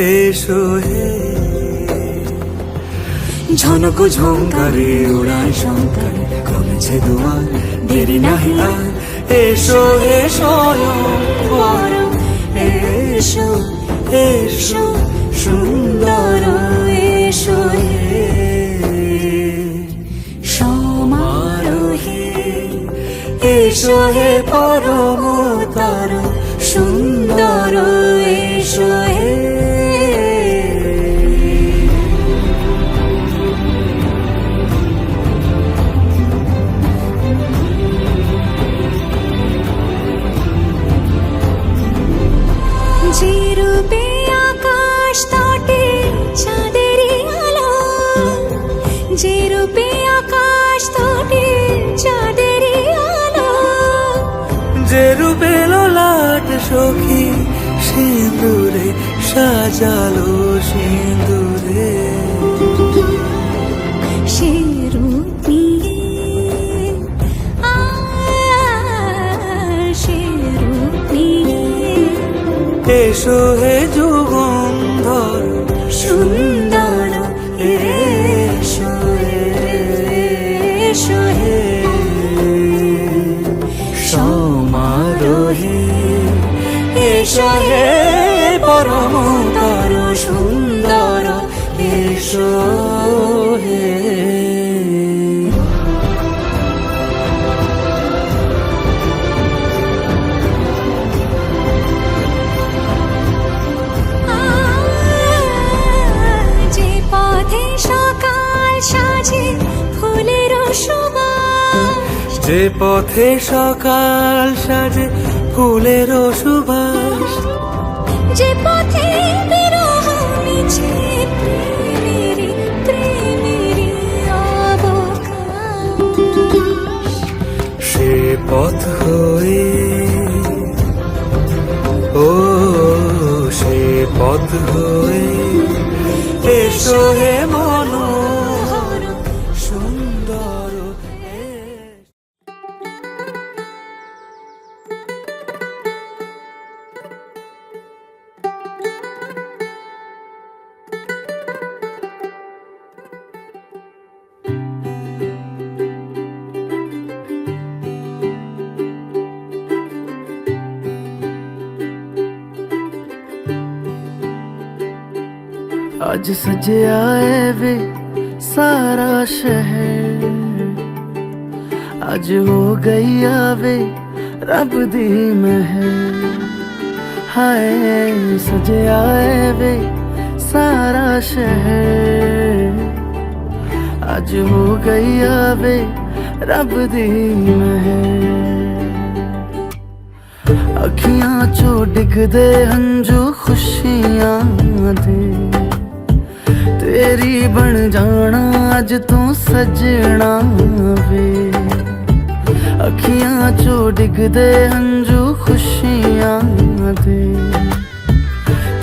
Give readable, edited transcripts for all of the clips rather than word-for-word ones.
এসো হে ঝনক ঝঙ্কারে উড়ায় শঙ্কারে কমেছে দুয়ার দেরি নাহি আর এসো হে স্বয়ং পরম এসো এসো সুন্দর এসো হে সমারোহে এসো হে পরমতর সুন্দর এসো হে যে রূপে আকাশ তটে চাঁদেরই আলো যে রূপে আকাশ তটে চাঁদেরই আলো যে রূপে ললাট সখী সিঁদুরে সাজালো সিঁদুরে সে রূপ নিয়ে সে রূপ নিয়ে এসো হে যুগন্ধর সুন্দর এসো এসো হে সমারোহে এসো হে পরমতর সুন্দর এসো হে যে পথে সকাল সাজে ফুলের সুবাস যে পথে বিরহ মিছে প্রেমেরি প্রেমেরি অবকাশ সে পথ হয়ে ও সে পথ হয়ে এসো হে মনোহর সুন্দর आज सजया है वे सारा शहर आज हो गई आवे रब दी महर हाय सजया है वे सारा शहर आज हो गई आवे रब दी महर अखियां चो डिगदे हंजू खुशियां दे तेरी बन जाना अज तू सजना वे अखियां चो डिगदे हंजू खुशियां दे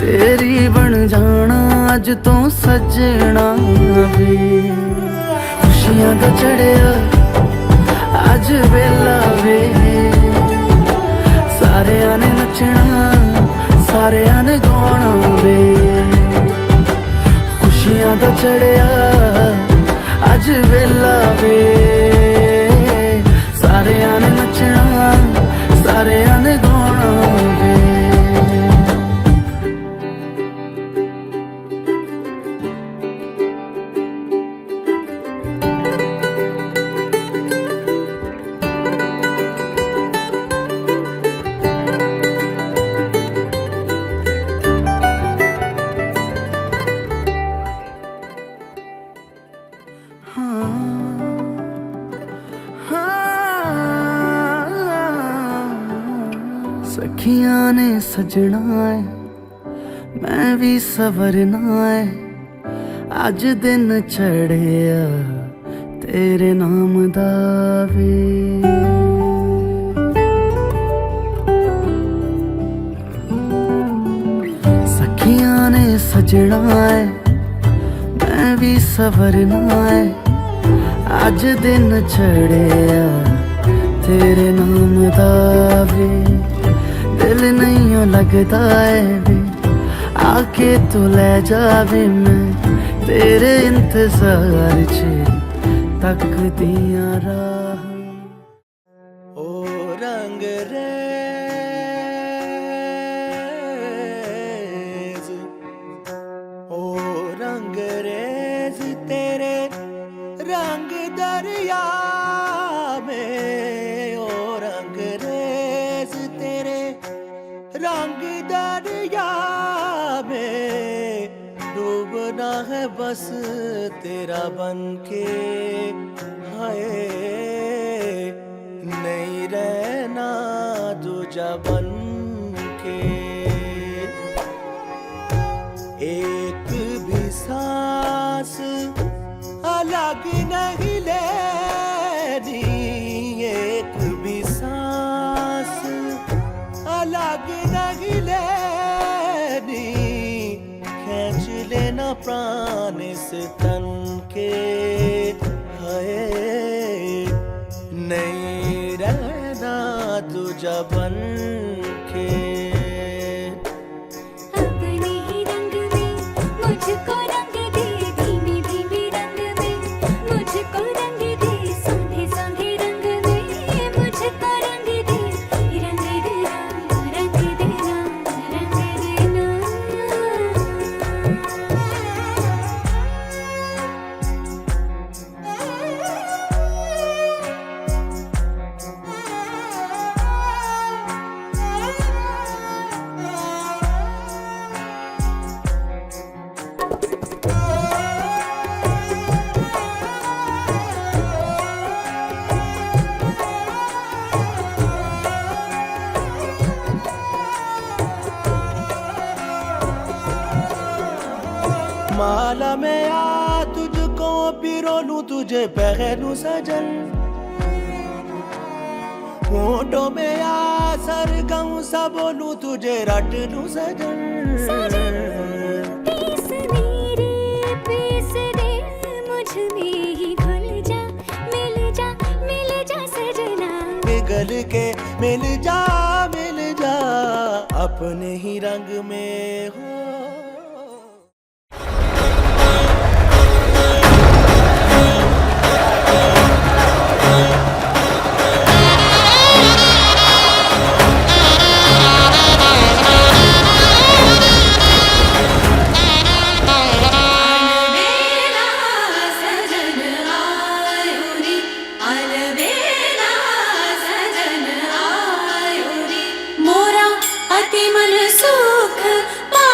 तेरी बन जाना अज तू सजना वे खुशियां दा चढ़िया अज वेला वे सारे ने नचना सारे ने गाना वे खुशियां दा चढ़िया अज वेला वे सारे ने नचना सारे ने गाना वे सखियां ने सजना है मैं भी सवरना है अज दिन चढ़िया तेरे नाम दावे सखियां ने सजना है मैं भी सवरना है अज दिन चढ़िया तेरे नाम दावे दिल नहीं लगता है वे आके तू ले जावे मैं तेरे इंतजार च तक दियां राह ओ रंग रेज ओ रंग रेज तेरे रंग दरिया में ओ रंग रेज तेरे रंग दरिया में डूबना है बस तेरा बन के हाय नहीं रहना दूजा बन के एक भी सांस अलग नहीं लेनी एक भी सांस अलग नहीं लेनी खींच लेना प्राण इस तन के हाय नहीं रहना दूजा बन के अपने ही रंग में मुझको रंग दे धीमे धीमे रंग में मुझको रंग दे संधे संधे रंग में मुझको रंग दे रंग देना रंग देना रंग देना माला में आ तुझको पिरो लूं तुझे पहनूं सजन होठों में आ सरगम सा बोलूं तुझे रट लूं सजन पीस मेरे पीस दे मुझ में ही घुल जा मिल जा सजना पिघल के मिल जा अपने ही रंग में हो मोरा अति मन सुख पा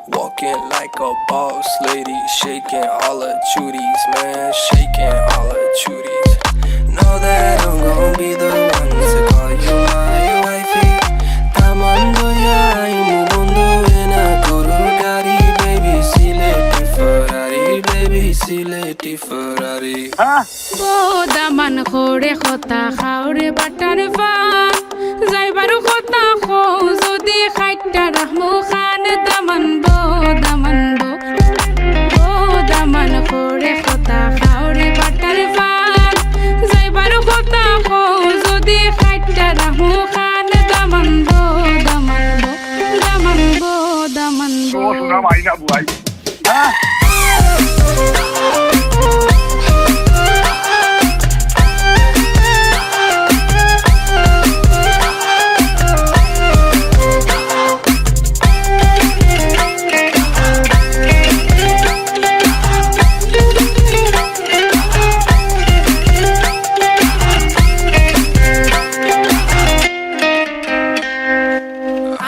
Walking like a boss lady, shaking all her chuties, man, shaking all her chuties. Know that I'm gon' be the one to call you my wifey. Tamando ya imundo ena kurugari, baby, sileti Ferrari, baby, sileti Ferrari. Daman খোরে খতা খাওরে butter fun যাইবারু খতা খো যদি খাইটা রাহমু খান দামান বো দামান খোরে খতা খাওরে butter fun যাইবারু খতা খো যদি খাইটা রাহমু খান দামান বো Sudah mainnya buai.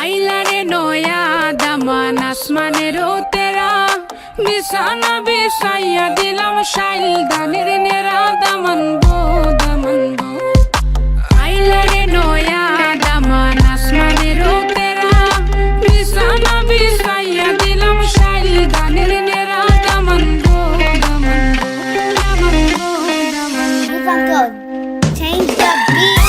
আইলারে নয়া দামান আসমানেরও তেরা বিছানা বিছাইয়া দিলাম শাইল দানের নেরা দামান বো আইলারে নয়া দামান আসমানেরও তেরা বিছানা বিছাইয়া দিলাম শাইল দানের নেরা দামান বো Funko, change the beat.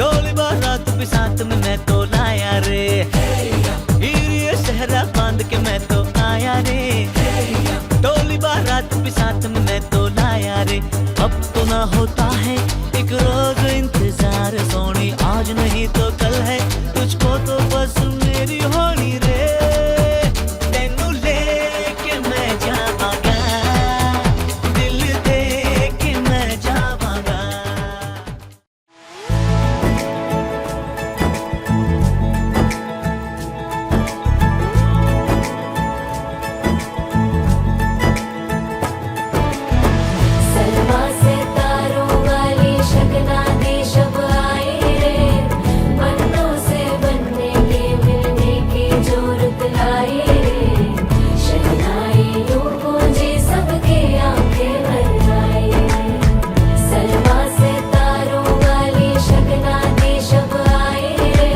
डोली बारात भी साथ में मैं तो लाया रे, ये सहरा बांध के मैं तो आया रे, डोली बारात भी साथ में मैं तो लाया रे। अब तो ना होता है एक रोज इंतजार सोनी, आज नहीं तो कल है तुझको तो बस मेरी होनी रे, तेनू लेके मैं जावांगा, दिल दे के मैं जावांगा। सलमा से तारों वाली शगना दे शब आए रे, पन्नों से बनने के मिलने की जरूरत लाई रे, शहनाई यूं गूंजे सबके आंखें भर आई रे। सलमा से तारों वाली शगना दे शब आए रे,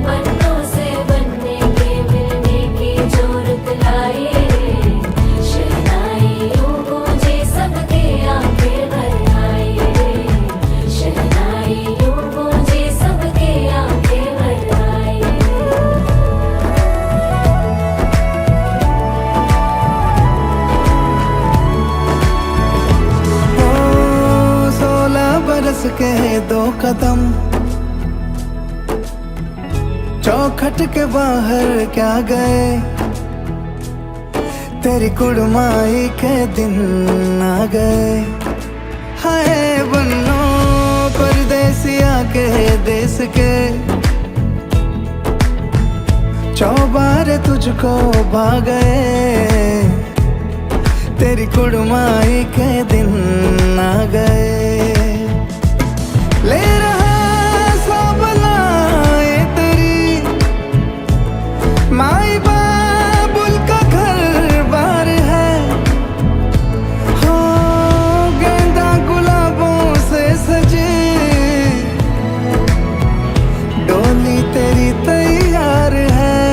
पन्नों से बनने के मिलने की जरूरत लाई रे, शहनाई यूं गूंजे सबके आंखें भर आई रे, शहनाई यूं गूंजे सबके आंखें भर आई रे। ओ 16 बरस के 2 कदम चौखट के बाहर क्या गए, तेरी कुड़माई के दिन आ गए, हाय बन्नो परदेसिया के देश के, चौबारे तुझको भा गए, तेरी कुड़माई के दिन आ गए, ले रहा सब लाए तेरी माई बाबुल का घर बार है, हो गेंदा गुलाबों से सजे, डोली तेरी तैयार है,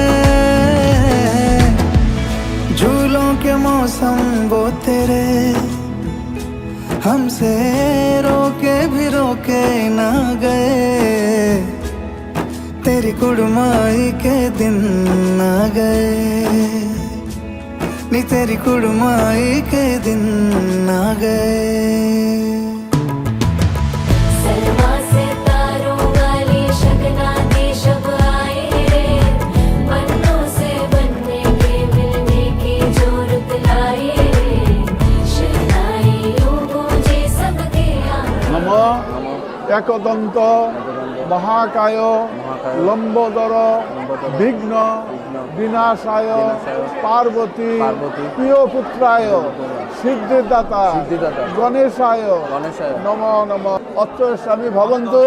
झूलों के मौसम वो तेरे हमसे रोके भी रोके ना गए, तेरी कुड़माई के दिन आ गए, नी तेरी कुड़माई के दिन आ गए। सलमा से तारों वाली शगना दे शब आए रे, पन्नों से बनने के मिलने की जरूरत लाई रे, शहनाई यूं गूंजे सबके आंखें। नमो एकदंत महाकाय लंबोदर বিঘ্ন বিনাশায় পার্বতী প্রিয় পুত্রায় সিদ্ধিদাতা গণেশায় নম নম অর্থ স্বামী ভবন্তু।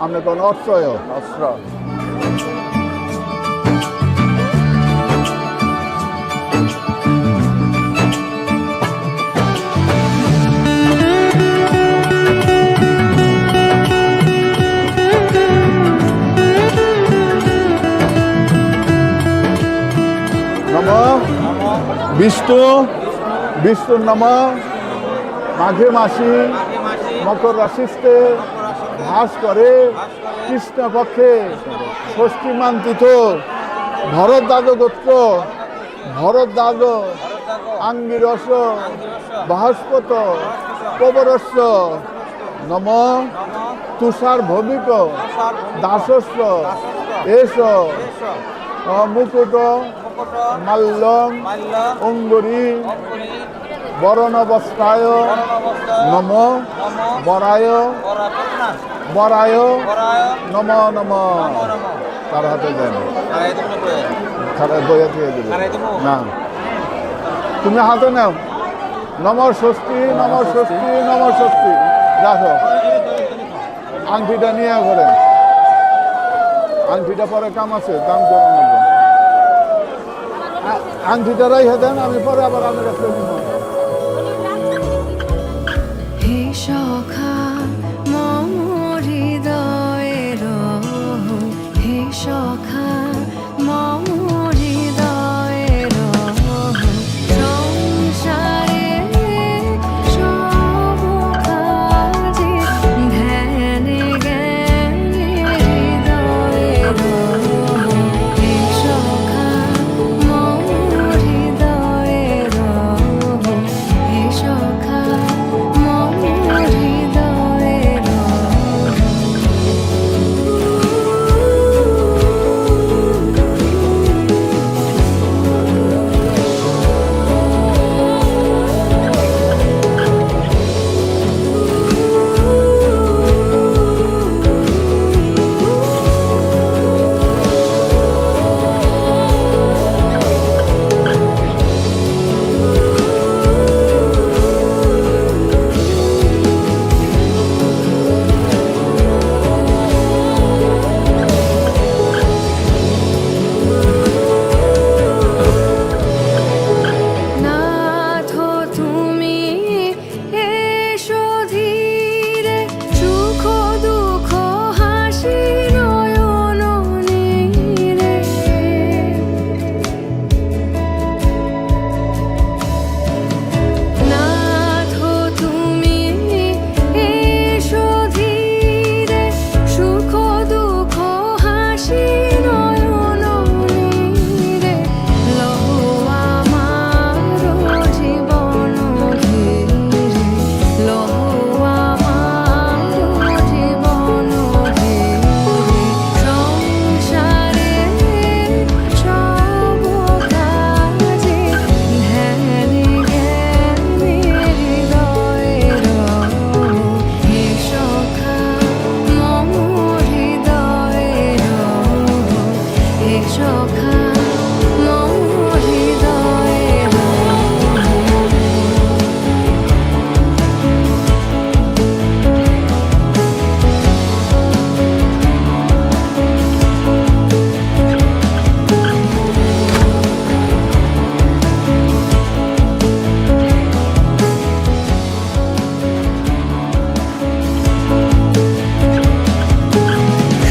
আমরা কোন অর্থয় অস্ত্র বিষ্ণু বিষ্ণুর নম। মাঘে মাসি মকর রাশিতে ভাস করে কৃষ্ণপক্ষে ষষ্ঠীমান তিথ ভরদ্বাজ গোত্র ভরদ্বাজ আঙ্গিরস বৃহস্পত পবরস্য নম। তুষার ভৌমিক দাসস্য এস মুকুট মাল্যম অঙ্গুরী বরণবস্ত্রায় নম। বরায় বরায় নম নম। তার হাতে দেন বইয়া দিয়ে দেবে না, তুমি হাতে নাও। নমঃ ষষ্ঠী নমঃ ষষ্ঠী নমঃ ষষ্ঠী। দেখো আংটিটা নিয়ে ঘরেন, আংটিটা পরে কাম আছে, দাম করে নেব। আংটিটা রাইখে দেন, আমি পরে আবার আমি রেখে দিব। হে সখা মম হৃদয়ের, হে সখা মম হৃদয়ের, সংসারে সব কাজে ধ্যানে জ্ঞানে হৃদয়ের, হে সখা মম হৃদয়ের, হে সখা মম হৃদয়ের। নাথ তুমি এসো ধীরে, সুখ দুঃখ হাসি নয়ন নীরে। নাথ তুমি এসো ধীরে, সুখ দুঃখ হাসি নয়ন নীরে। লহ আমার জীবন ধীরে, লহ আমার জীবন ধীরে। সংসারে সব কাজে ধ্যানে জ্ঞানে হৃদয়ের, হে সখা মম হৃদয়ের, হে সখা মম হৃদয়ের।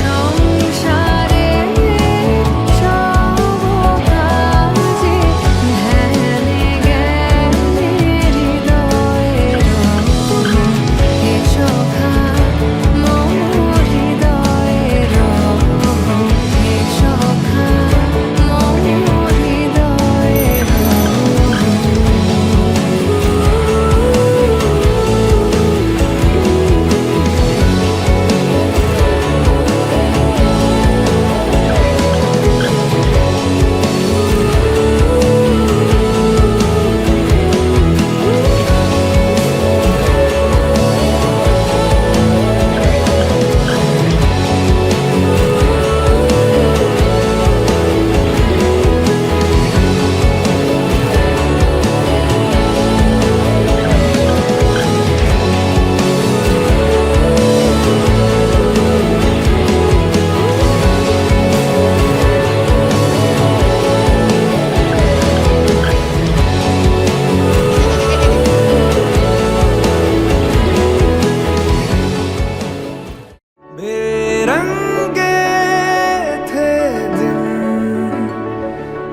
সংসারে সব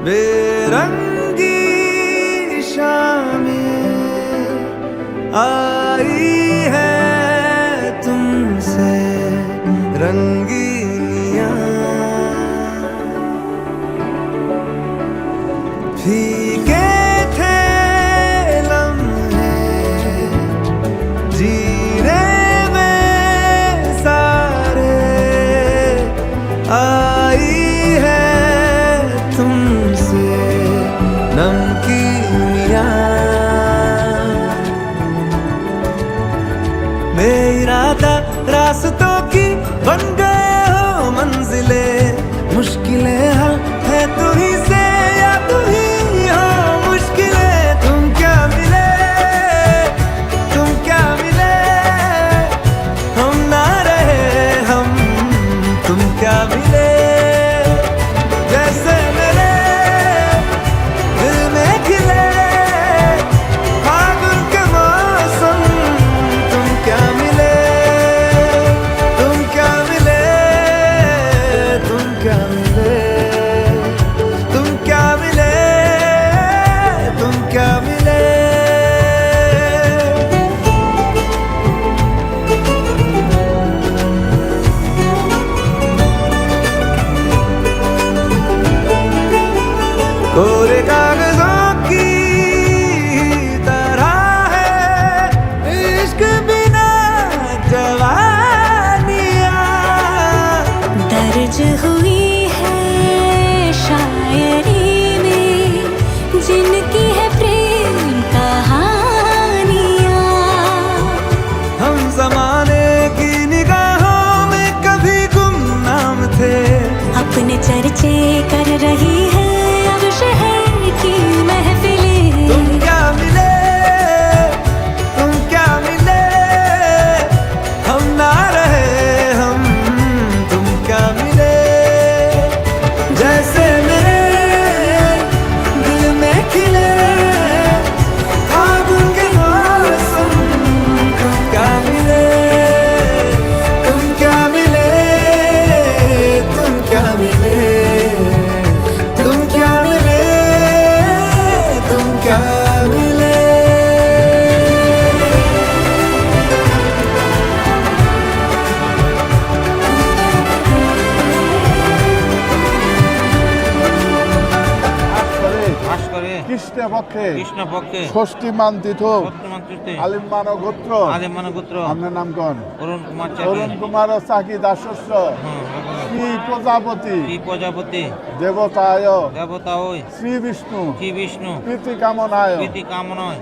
बेरंगी शामें आई है तुमसे रंगीनियां फीके थे लम्हे जीने में सारे आई है तुमसे नमकीनियां बेइरादा रास्तों की बन गए हो मंजिले मुश्किलें हल है तू ही से या तू ही हो मुश्किलें तुम क्या मिले हम ना रहे हम तुम क्या मिले जैसे मेरे दिल में खिले फागुन के मौसम तुम क्या मिले तुम क्या मिले तुम क्या मिले तुम क्या मिले तुम क्या मिले कोरे कागजों की तरह है इश्क बिना जवानियां दर्ज हुई है शायरी में जिनकी है प्रेम कहानियाँ हम जमाने की निगाहों में कभी गुमनाम थे अपने चर्चे कर रही है अब शहर की महफिलें तुम क्या मिले हम ना रहे हम तुम क्या मिले जैसे मेरे दिल में खिले फागुन के मौसम तुम क्या मिले तुम क्या मिले तुम क्या मिले तुम क्या मिले तुम क्या मिले বাস করে কৃষ্ণ পক্ষে কৃষ্ণ পক্ষে ষষ্ঠী মান তীর্থ সত্যমন্ত্রীতে আলিম মানব গোত্র আলেমান গোত্র আপনার নাম কন অরুণ কুমার অরুণ চাকরি কুমার চাকি দাসস্য শ্রী প্রজাপতি শ্রী প্রজাপতি দেবতায় দেবতা ওই শ্রী বিষ্ণু শ্রী বিষ্ণু প্রীতি কামনায় প্রীতি কামনায়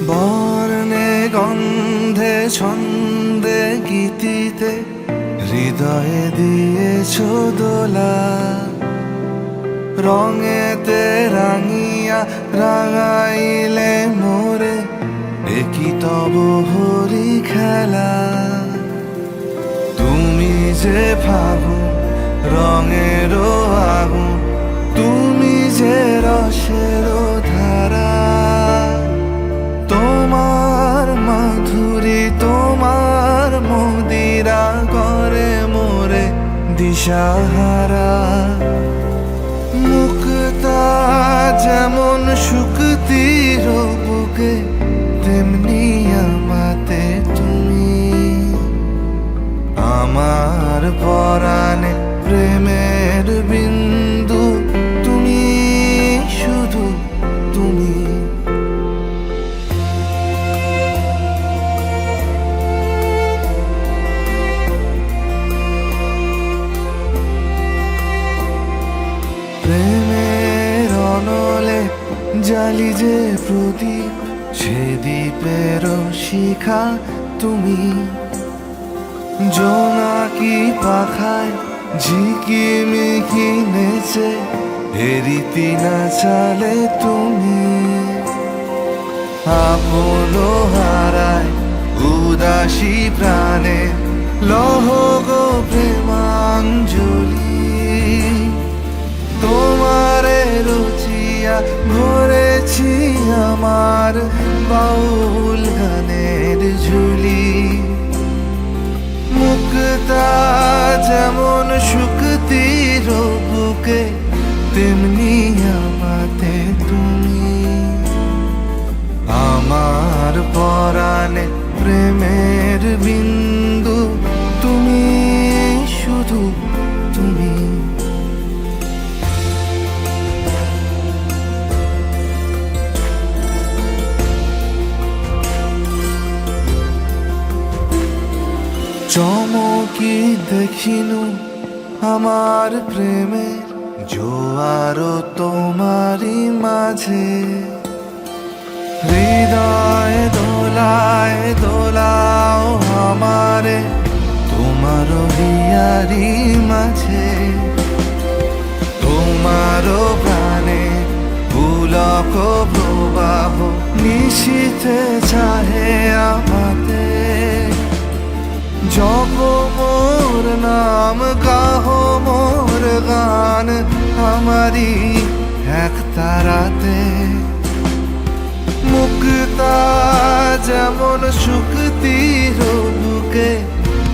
বর্ণে গন্ধে ছন্দে গীতিতে হৃদয়ে দিয়েছ দোলা রঙেতে রাঙিয়া রাঙাইলে মোরে একই তব হরি খেলা তুমি যে ফাগুন রঙেরও আগুন তুমি যে রসেরও ধারা তোমার মাধুরী তোমার মদিরা করে মোরে দিশাহারা মুক্তা যেমন শুকতির বুকে তেমনি আমাতে তুমি আমার পরাণে প্রেমের বিন্দু তুমি শুধু তুমি প্রেমের অনলে জালি যে প্রদীপ সে দ্বীপের শিখা তুমি জোনাকি পাখায় ঝিকিমিকি নেচে হেরিতি না চালে তুমি আপন হারায় উদাসী প্রাণে লহ গো প্রেমাঞ্জলি তোমারে রুচিয়া ভরেছি আমার বাউল গানের ঝুলি বুকে তেমনি আমাতে তুমি আমার পরাণে প্রেমের বিন্দু তুমি শুধু তুমি চমকি দেখিনু আমার প্রেমের জোয়ার তোমারই মাঝে হৃদয় দোলায় দোলাও আমারে তোমার হিয়ারি মাঝে তোমার প্রাণে পুলক প্রবাহ নিশীথে চাহে আমাতে জপ মোর নাম গাহো মোর গান আমারি এক তারাতে মুক্তা যেমন শুক্তির বুকে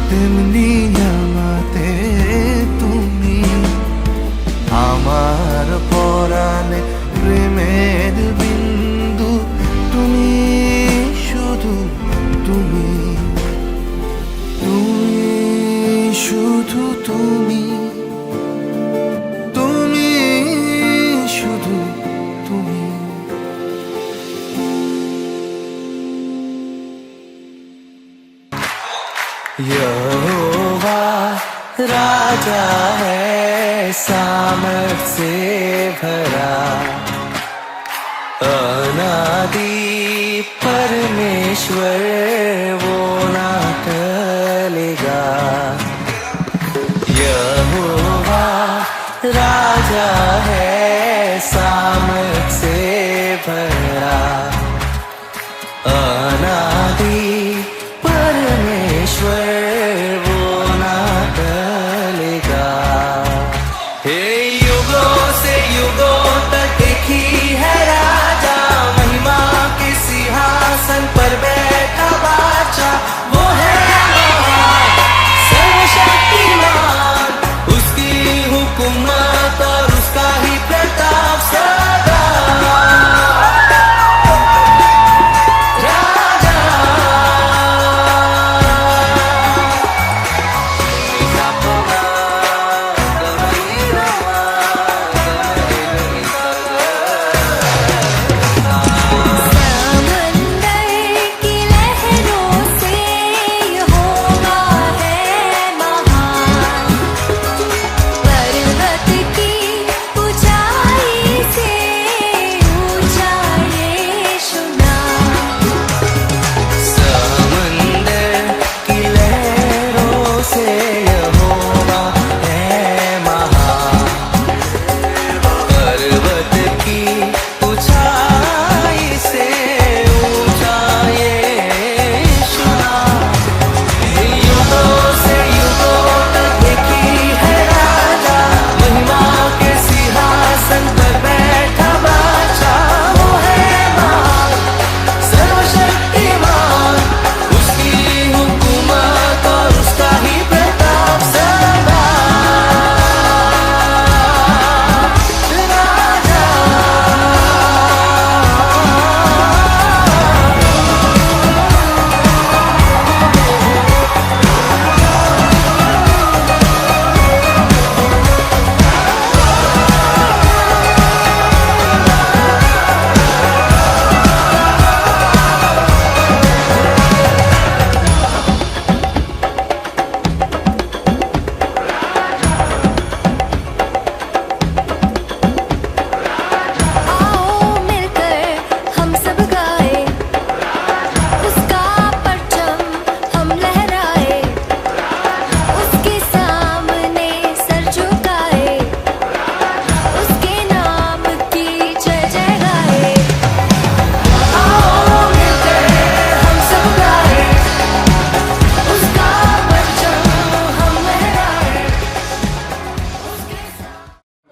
তেমনি আমাতে তুমি আমার পরাণে প্রেমের বিন্দু তুমি শুধু তুমি তুমি শুধু তুমি তুমি শুধু তুমি यहोवा राजा है सामर्थ से भरा अनादि परमेश्वर वो ना टलेगा यहोवा राजा है सामर्थ से भरा अनादि परमेश्वर वो ना टलेगा हे युगों से युगों तक एक ही है राजा महिमा के सिंहासन पर बैठा बादशाह वो है महान सर्वशक्तिमान उसकी हुकूमत और उसका ही प्रताप सदा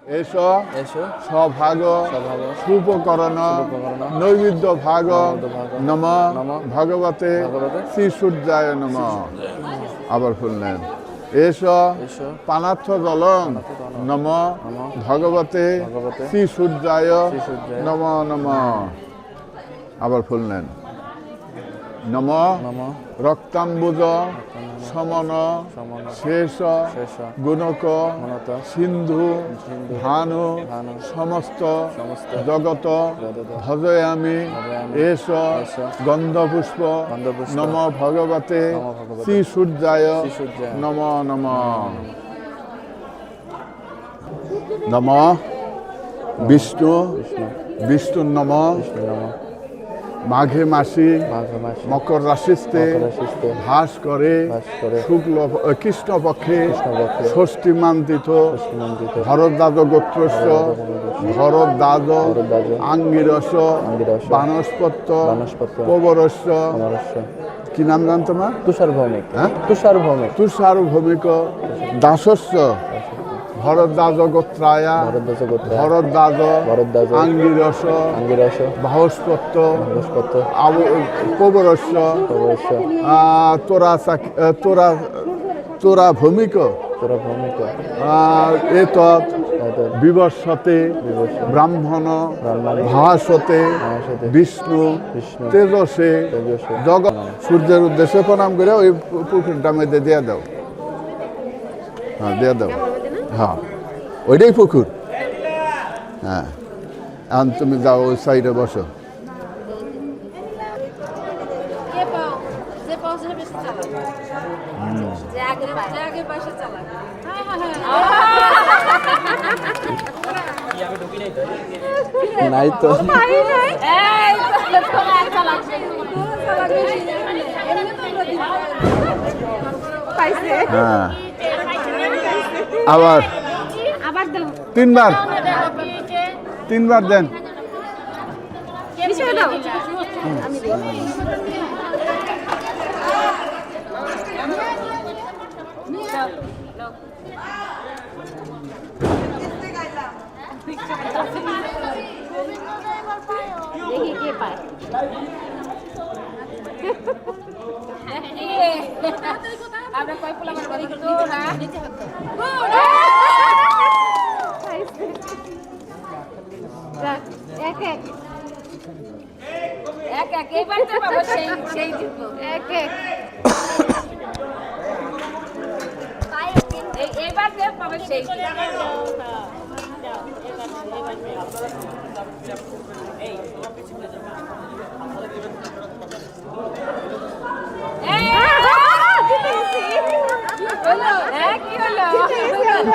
এসো সভাগ সুপকরণ নৈবেদ্য ভাগ নম ভগবতে শ্রী সূর্যায় নম। আবার শুনলেন এষ পানার্থ জলং নম ভগবতে শ্রী সূর্যায় নম নম। আবার ফুল নেন। নম রক্তাম্বুজ সমন শেষ গুণক সিন্ধু ভানু সমস্ত জগত ভজয়ামি এষ গন্ধপুষ্প নম ভগবতে শ্রী সূর্যায় নম নম। নম বিষ্ণু বিষ্ণুর নম মাঘে মাসি মকর রাশিতে ভাস করে শুক্ল কৃষ্ণপক্ষে ষষ্ঠী মান্তিত ভরদ্বাজ গোত্রস্য ভরদ্বাজ আঙ্গিরস বানস্পত্য পবরস্য। কি নাম জান তোমার? তুষার ভৌমিক। হ্যাঁ, তুষার ভৌমিক। তুষার ভৌমিক দাসস্য ভরদ্বাজ গোত্রায়া ভরদ্বাজ আঙ্গিরস বাহস্পত্য পবরস্য তোরা ভৌমিক এতৎ বিবর্ষতে ব্রাহ্মণ ভাসতে বিষ্ণু তেজসে জগৎ। সূর্যের উদ্দেশ্যে প্রণাম করে ওই পুকুরটা মেয়েদের দিয়ে দাও। হ্যাঁ দিয়ে দাও। হ্যাঁ ওইটাই পুকুর। হ্যাঁ এখন তুমি যাও ওই সাইডে বসো। নাই তো হ্যাঁ আবার তিনবার দেন।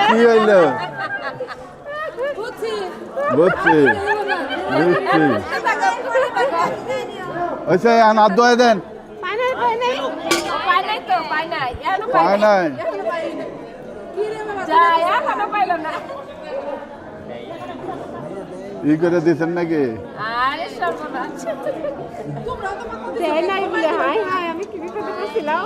কি হইল? বুঝছি বুঝছি। আচ্ছা হাত ধোয়া দেন। পায় নাই ই করে দিচ্ছেন নাকি? আমি কি বিপদে পড়ছিলাম।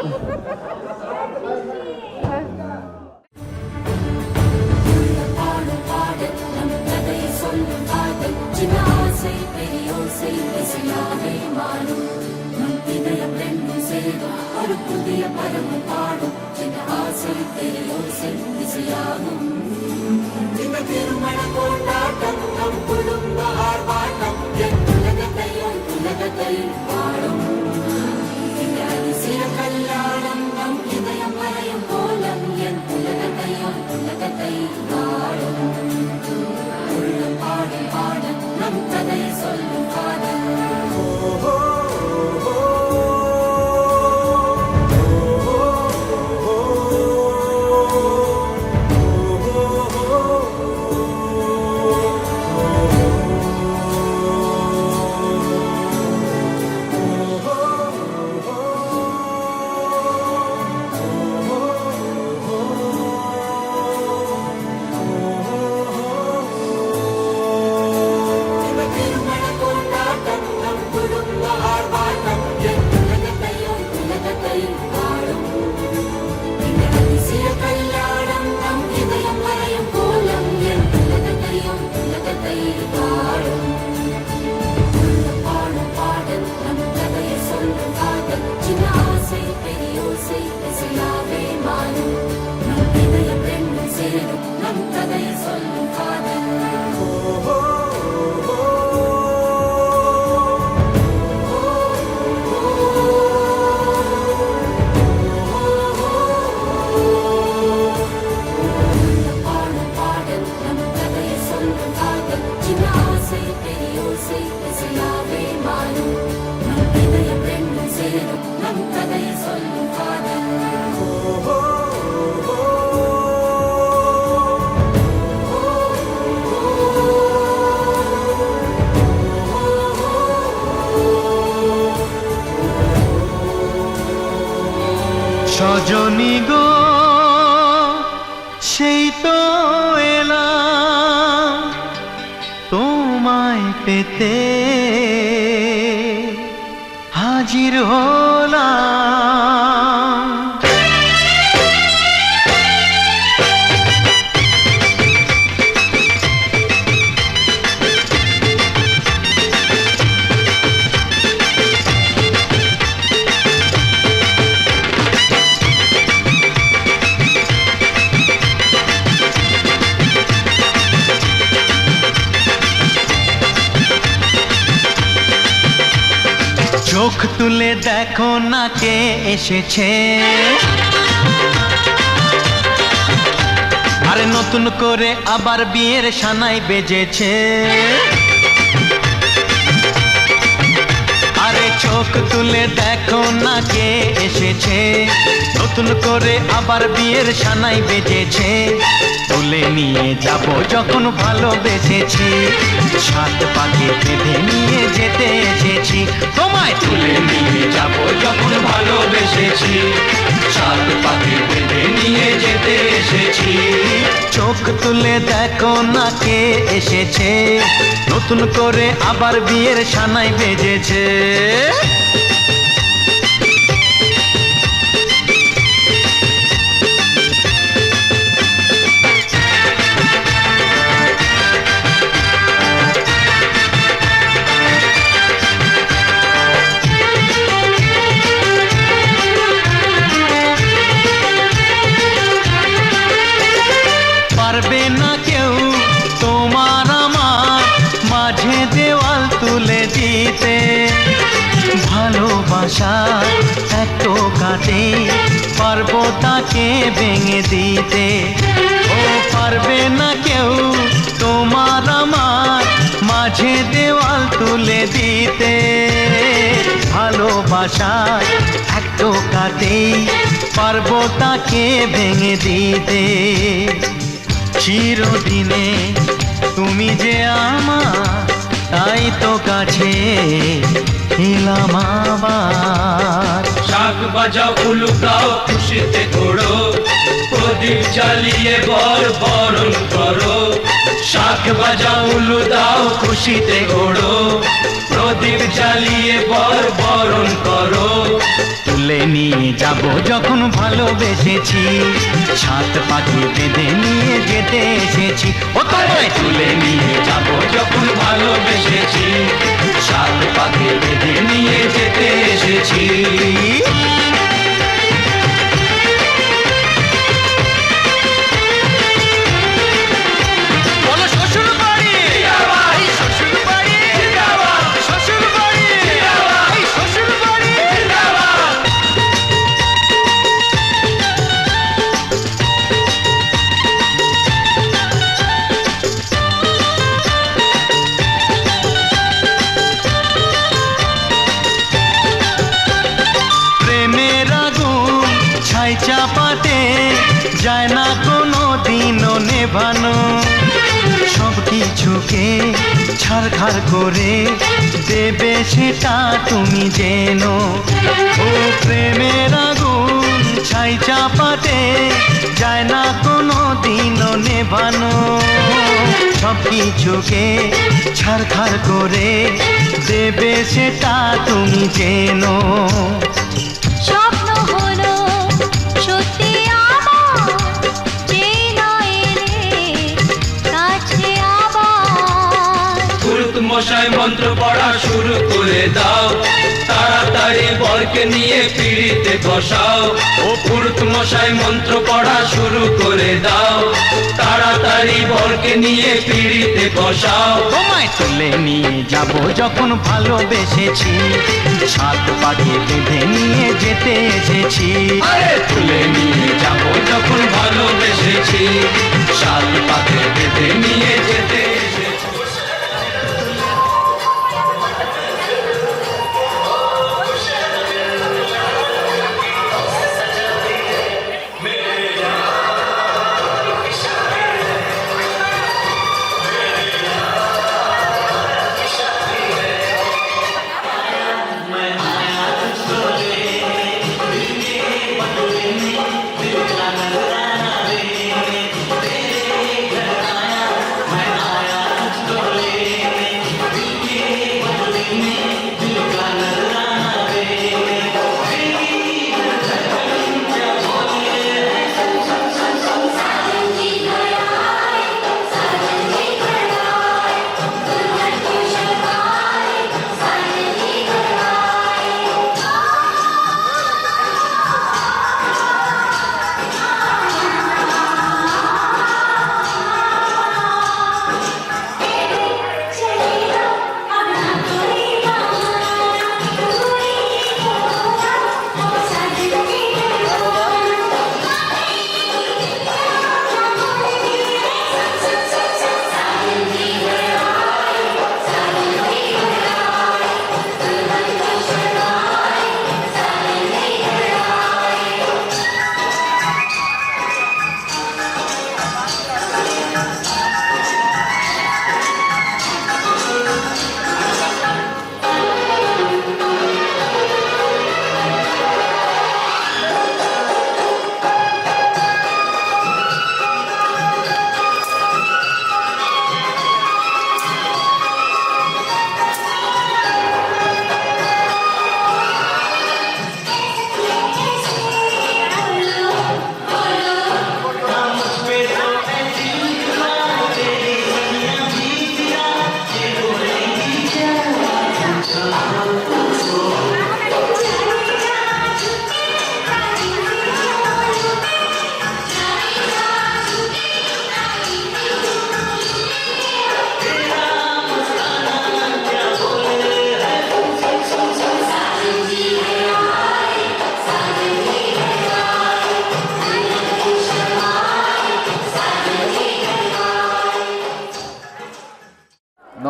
সজনী গো সেই তো এলাম তোমায় পেতে হাজির হলাম। চোখ তুলে দেখো না কে এসেছে, আরে নতুন করে আবার বিয়ের সানাই বেজেছে। আরে চোখ তুলে দেখো না কে এসেছে, নতুন করে আবার বিয়ের সানাই বেজেছে। তুলে নিয়ে যাব যখন ভালোবেসেছি, সাত পাকে বেঁধে নিয়ে যেতে এসেছি। তোমায় তুলে নিয়ে যাব যখন ভালোবেসেছি, সাত পাকে বেঁধে নিয়ে যেতে এসেছি। চোখ তুলে দেখো না কে এসেছে, নতুন করে আবার বিয়ের সানাই বেজেছে। পারবে না কেউ তোমার আমার মাঝে দেওয়াল তুলে দিতে, ভালোবাসা এত কাটে পারবো তাকে ভেঙে দিতে। ও পারবে না কেউ তোমার আমার মাঝে দেওয়াল তুলে দিতে, ভালোবাসা এত কাটে পারবো তাকে ভেঙে দিতে। চিরদিনে তুমি যে আমার, তাই তো কাছে এলাম আবার। শাক বাজাও উলুকাও খুশিতে ঘোড়ো, প্রদীপ জ্বালিয়ে বরণ করো। শাক বাজাও উলু দাও খুশিতে ঘোড়ো, প্রদীপ জ্বালিয়ে বরণ করো। তুলে নিয়ে যাব যখন ভালোবেসেছি, সাত পাখি বেঁধে নিয়ে যেতে এসেছি। ও তোমায় তুলে নিয়ে যাব যখন ভালোবেসেছি, সাত পাখি বেঁধে নিয়ে যেতে এসেছি। চাপাতে যায় না কোনো দিনও নেভানো, সব কিছুকে ছারখার করে দেবে সেটা তুমি জেনো। ও প্রেমের আগুন ছাই চাপাতে যায় না কোনো দিনও নেভানো, সব কিছুকে ছারখার করে দেবে সেটা তুমি জেনো। স্বপ্ন হলো সত্যি আমার, যে নয় রে কাছে আবার। পুরুত মশাই মন্ত্র পড়া শুরু করে দাও, তাড়াতাড়ি বরকে নিয়ে পিড়িতে বসাও। ও পুরুত মশাই মন্ত্র পড়া শুরু করে দাও, তাড়াতাড়ি বরকে নিয়ে পিড়িতে বসাও। তোমায় তুলে নিয়ে যাব যখন ভালোবেসেছি, সাত পাখি বেঁধে নিয়ে যেতে এসেছি। আরে তুলে নিয়ে যাব যখন ভালোবেসেছি, সাত পাখি বেঁধে নিয়ে যেতে এসেছি।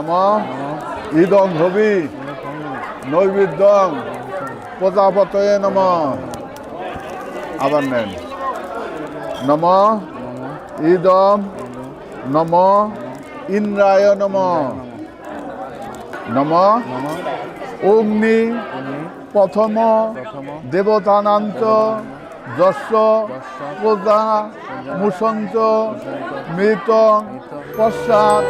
নম ইদং হবি নৈবেদ্যং প্রজাপতয়ে নম। আবার নেন নম ইদম নম ইন্দ্রায় নম। নম অগ্নি প্রথম দেবতানান্ত যস্য প্রজা মুসন্ত মৃত পশ্চাৎ।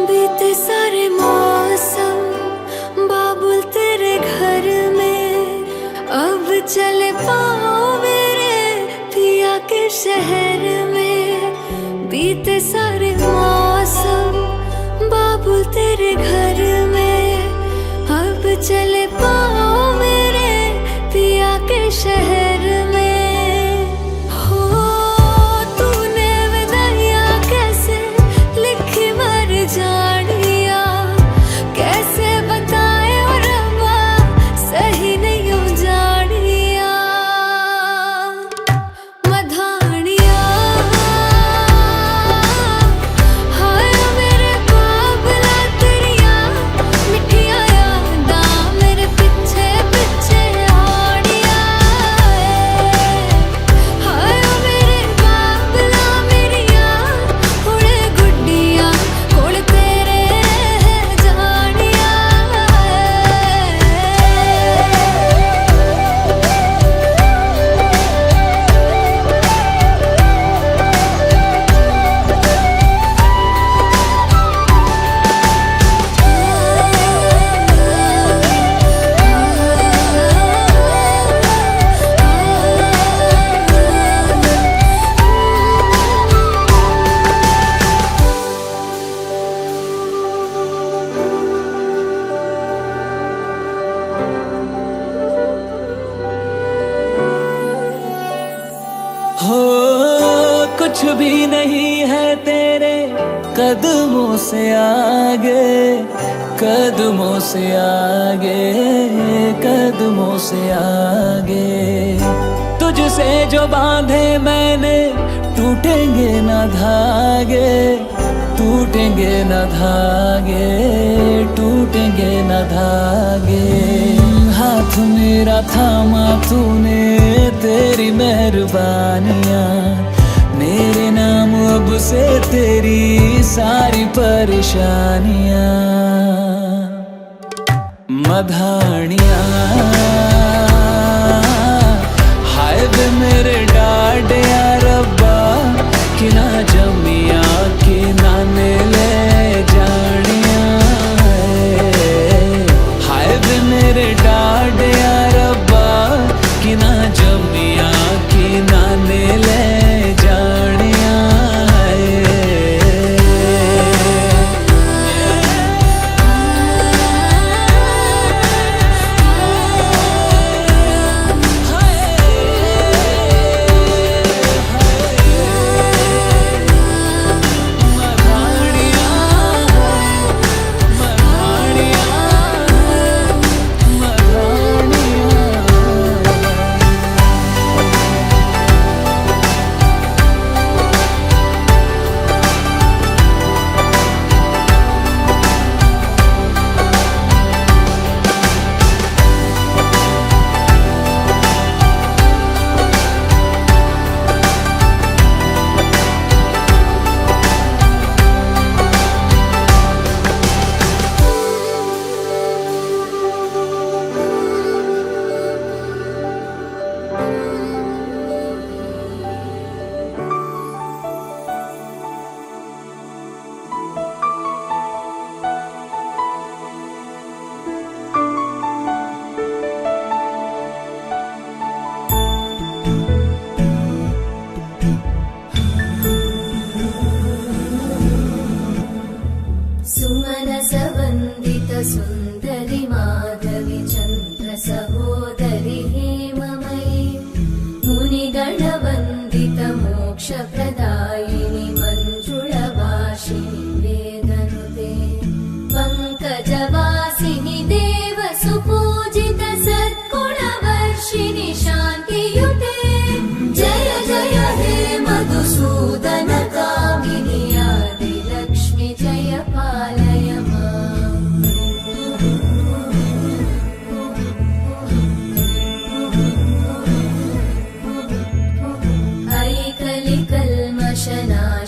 बीते सारे मौसम बाबुल तेरे घर में, अब चले पाओ मेरे पिया के शहर में। बीते सारे मौसम बाबुल तेरे घर में, अब चले पाओ मेरे पिया के शहर में। हो तूने विदाइयाँ कैसे लिखी मर जानिया, कैसे बताए और रब्बा सही नहीं हो जानिया। मधानिया हाय मेरे बाबला तेरिया मिठिया यादा मेरे पीछे पीछे आड़िया। हाय मेरे बाबला मेरिया हुड़े गुड्डिया हुड़ तेरे जानिया। हो कुछ भी नहीं है तेरे कदमों से आगे, कदमों से आगे, कदमों से आगे। तुझसे जो बांधे मैंने टूटेंगे ना धागे, टूटेंगे न धागे, टूटेंगे न धागे। हाथ मेरा थामा तूने, तेरी मेहरबानियाँ मेरे नाम अब से तेरी सारी परेशानियाँ। मधानियाँ हाय वे मेरे डाडिया रब्बा कि ना जमिया कि ना ले जानिया। हाय वे मेरे डाडिया रब्बा कि ना जमिया कि ना ले जानिया।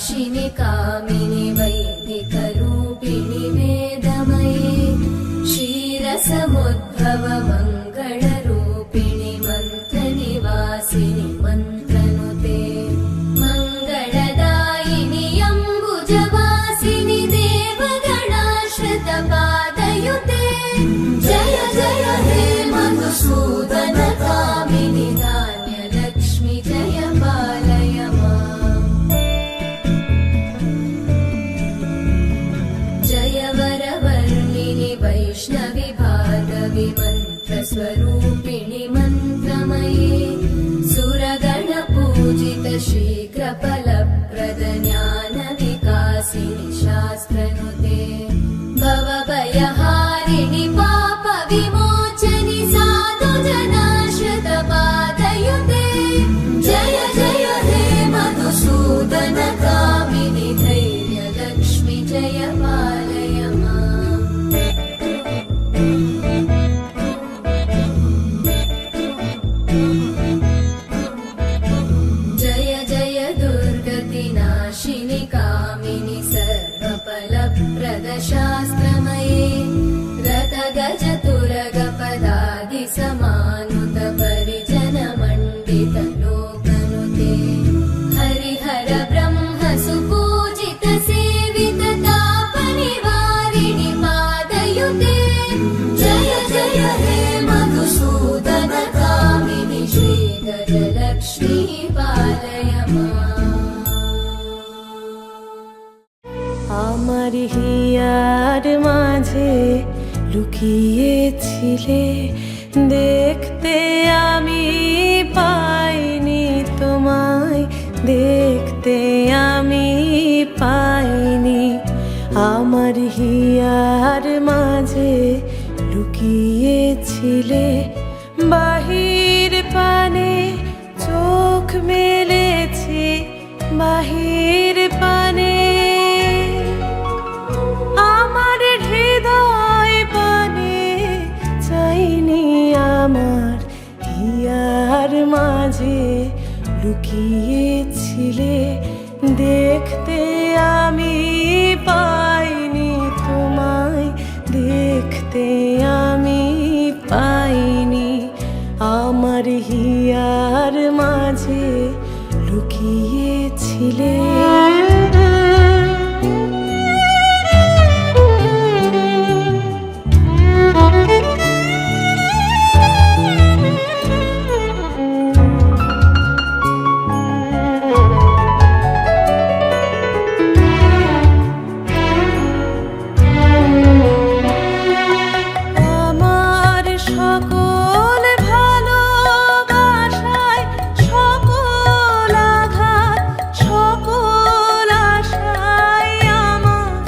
नाशिनि कामिनि वैदिकरूपिणि वेदमये क्षीरसमुद्भव मङ्गलरूपिणि मन्त्रनिवासिनि मन्त्रनुते मङ्गलदायिनि अम्बुजवासिनि देवगणाश्रितपादयुते जय जय हे मधुसूदन कामिनि धान्यलक्ष्मि जय पालय माम् जय वरवर्णिनि वैष्णवि भार्गवि मन्त्रस्वरूपिणि मन्त्रमये सुरगणपूजित शीघ्रफलप्रद ज्ञानविकासिनि शास्त्रनुते भवभयहारिणि पापविमोचनि साधुजनाश्रितपादयुते जय जय हे मधुसूदन कामिनि धैर्यलक्ष्मि जय पालय माम् जय जय दुर्गतिनाशिनि कामिनि सर्वफलप्रद शास्त्रमये रथगजतुरगपदादिसमानुत परिजनमण्डित लोकनुते हरिहर ब्रह्म सुपूजित सेवित तापनिवारिणि पादयुते जय जय हे मधुसूदन कामिनि श्रीगजलक्ष्मी पालय माम् আমার হিয়ার মাঝে লুকিয়েছিলে দেখতে আমি পাইনি তোমায় দেখতে আমি পাইনি আমার হিয়ার মাঝে লুকিয়েছিলে বাহির পানে চোখ মেলেছি বাহির পানে আমার হৃদয় পানে চাইনি আমার হিয়ার মাঝে লুকিয়েছিলে দেখতে আমি পাইনি তোমায় দেখতে আমি পাইনি আমার হিয়ার মাঝে লুকিয়েছিলে আমার সকল ভালোবাসায় সকল আঘাত সকল আশায় আমার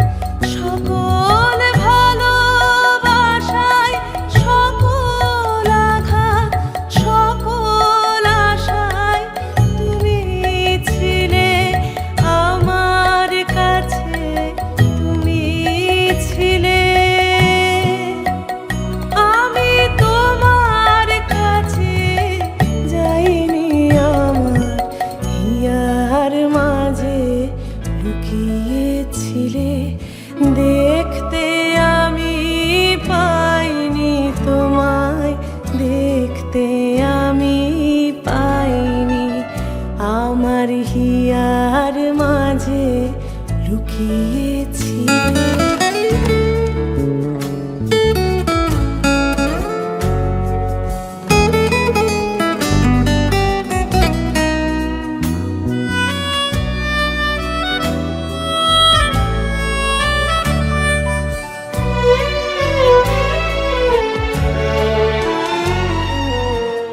সকল ভালোবাসায় সকল আঘাত সকল আশায় তুমি ছিলে আমার কাছে তুমি ছিলে আমি তোমার কাছে যাইনি আমার হিয়ার মাঝে লুকিয়েছিলে দেখতে আমি পাইনি তোমায় দেখতে আমি পাইনি আমার হিয়ার মাঝে লুকিয়েছিলে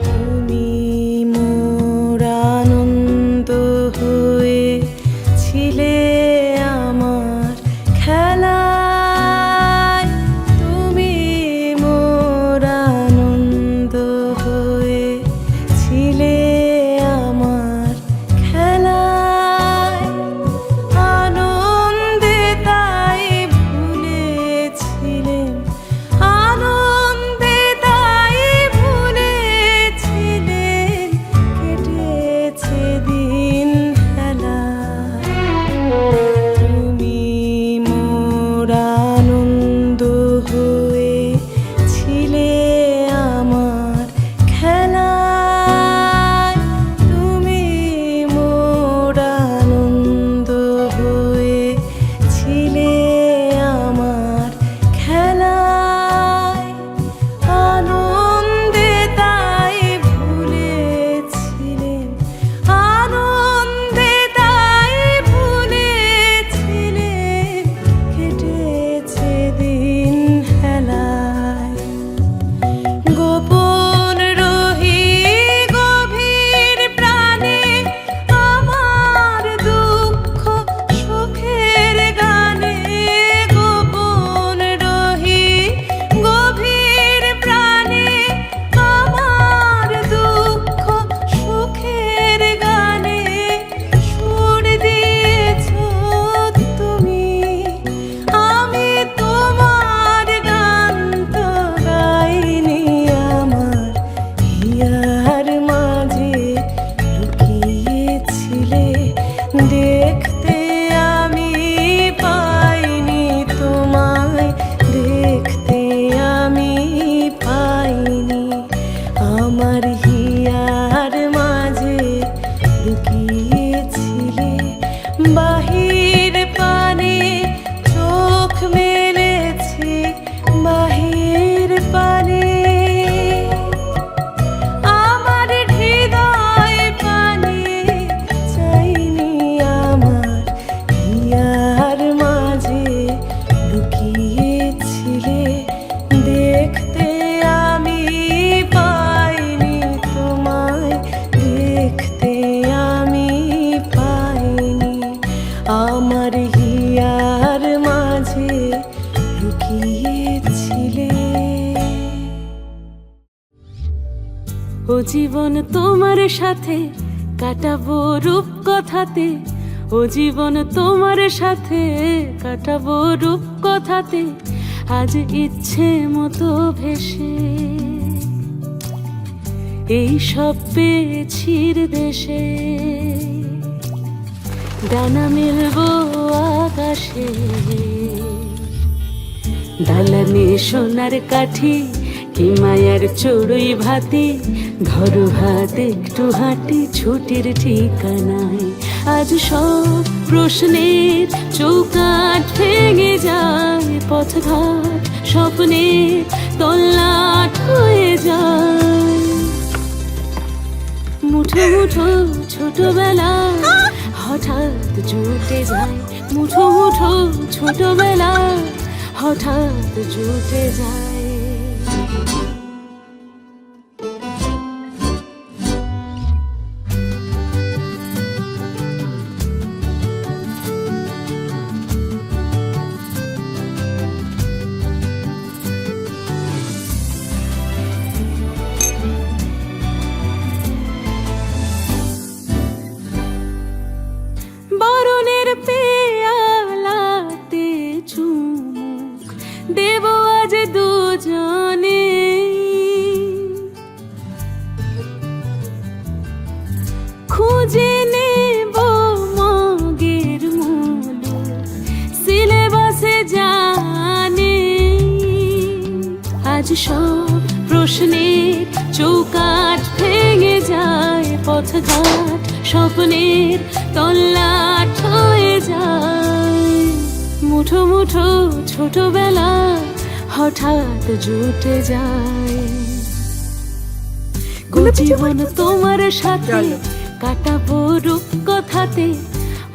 তুমি মোর আনন্দ হয়ে ছিলে আমার খেলা বাহির পানে চোখ মেলেছি, বাহির পানে আমার হৃদয় পানে চাইনি আমার হিয়ার মাঝে লুকিয়েছিলে দেখতে আমি পাইনি তোমায়, দেখতে আমি পাইনি আমার হিয়ার মাঝে লুকিয়েছিলে। ও জীবন তোমার সাথে কাটাবো রূপ কথাতে, ও জীবন তোমার সাথে কাটাবো রূপ কথাতে, আজ ইচ্ছে মতো ভেসে এই সব পেয়েছি দেশে। ডানা মেলবো আকাশে, দালানে সোনার কাঠি কি মায়ার চড়ুই ভাতি, ধরো হাত একটু হাঁটি ছুটির ঠিকানায়। আজ সব প্রশ্নের চৌকাঠ ভেঙে যায়, পথঘাট স্বপ্নে তল্লাট হয়ে যায়। মুঠো মুঠো ছোটবেলা হঠাৎ জুটে যায়, মুঠো মুঠো ছোটবেলা হঠাৎ জুটে যায়। বরণের পেয়ালাতে চুমুক দেব আজ দুজনে, খুঁজে নেব মগের মূল সিলেবাসে জানে। আজ সব প্রশ্নের চৌকাঠ ভেঙে যায়, পথঘাট স্বপ্নের তল্লাট হয়ে যায়। মুঠো মুঠো ছোটবেলা হঠাৎ জুটে যায়। ও জীবন তোমার সাথে কাটাবো রূপ কথাতে,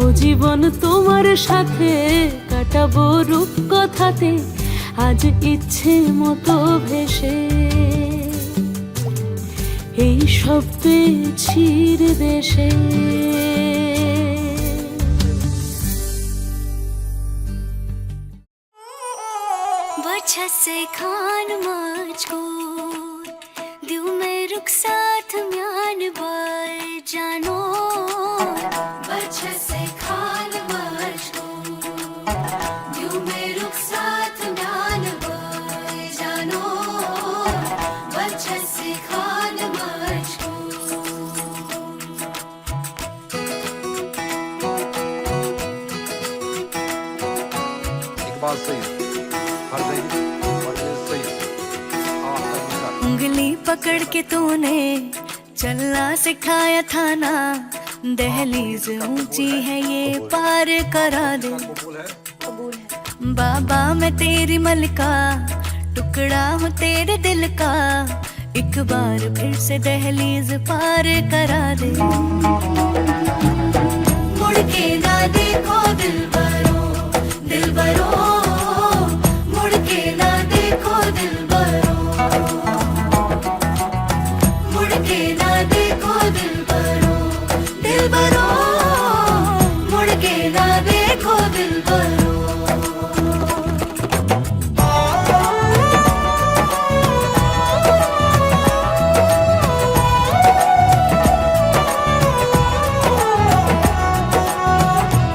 ও জীবন তোমার সাথে কাটাবো রূপ কথাতে, আজ ইচ্ছে মতো ভেসে এই সব পেয়েছি দেশে। वजह से खान मुझको दिल में रुख साथ म्यान बार जानो, वजह से खान मुझको दिल में रुख साथ म्यान बार जानो, वजह से खान मुझको। एक बात सही हर सही और ये सही उंगली पकड़ के तूने चलना सिखाया था ना, दहलीज ऊंची है ये पार करा दे। बाबा मैं तेरी मलका, टुकड़ा हूँ तेरे दिल का, एक बार फिर से दहलीज पार करा दे। मुड़ के ना देखो दिलबरो, दिलबरो मुड़ के ना देखो दिलबरो, मुड़ के ना देखो दिलबरो, दिलबरो मुड़ के ना देखो दिलबरो।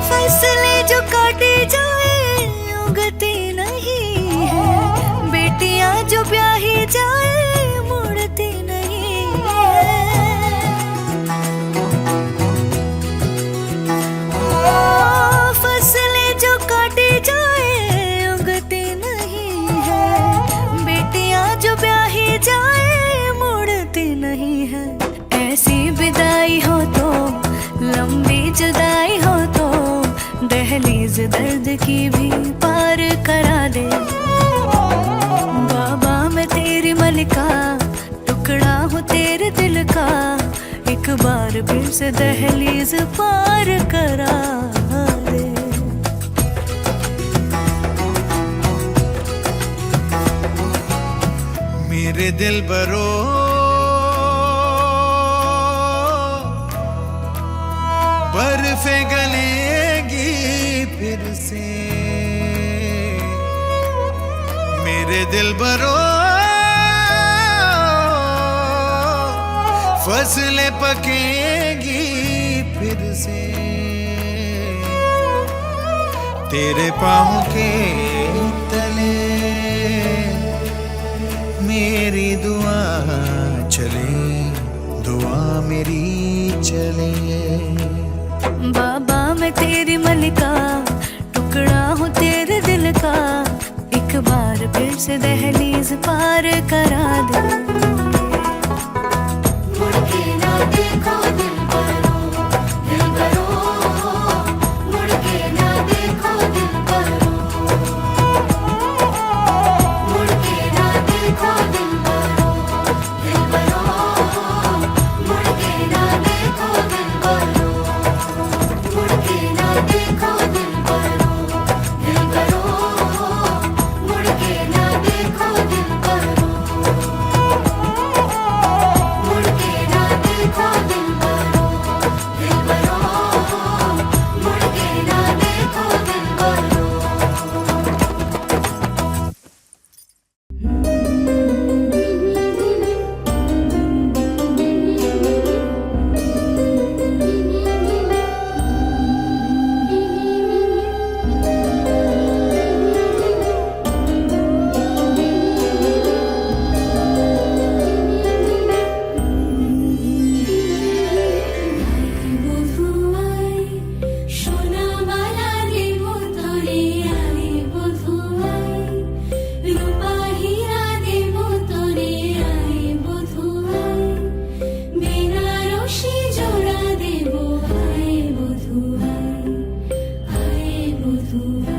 फैसले जो काटे जाए उगती नहीं है, बेटियां जो ब्याही जाए मुड़ती नहीं है। फसलें जो काटे जाए उगती नहीं है, बेटियां जो ब्याही जाए मुड़ती नहीं है। ऐसी विदाई हो तो लंबी जुदाई हो तो दहलीज दर्द की भी पार करा दे। बाबा मैं तेरी मलिका, टुकड़ा हूँ तेरे दिल का, एक बार फिर से दहलीज पार करा दे। मेरे दिल बरो बर्फे गलेगी फिर से, मेरे दिल बरो फसलें पकेगी फिर से, तेरे पाँव के तले मेरी दुआ चले, दुआ मेरी चले। बाबा मैं तेरी मलिका, टुकड़ा हूँ तेरे दिल का, एक बार फिर से दहलीज पार करा दे। मुड़ के ना देखो दिलबरो, दिलबरो, मुड़ के ना देखो दिलबरो, मुड़ के ना देखो दिलबरो, दिलबरो, मुड़ के ना देखो दिलबरो, मुड़ के ना देखो दिलबरो, दिलबरो, मुड़ के ना देखो दिलबरो, मुड़ के ना देखो दिलबरो, दिलबरो, मुड़ के ना देखो दिलबरो। বধুয়াই সোনা মালা দেব তোরে, আয় বধুয়াই রূপা হীরা দেব তোরে, আয় বধুয়াই বেনারসি জোড়া দেব, আয় বধুয়াই, আয় বধুয়াই।